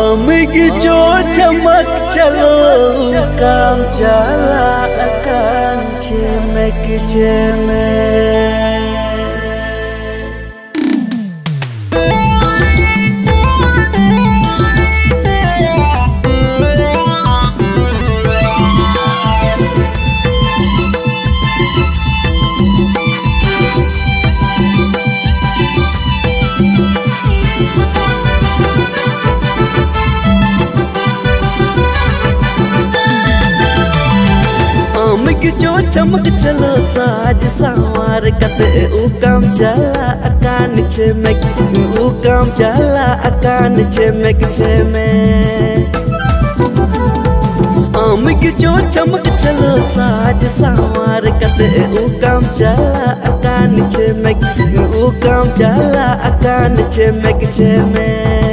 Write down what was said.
आमगी जो चमक चलो काम चला कांचे में किचे में आमगी जो चमक चलो साज संवार कते ऊ काम चला अकान छे में ऊ काम चला अकान छे में किछे में आमगी जो चमक चलो साज संवार कते ऊ काम चला अकान छे में ऊ काम चला अकान छे में किछे में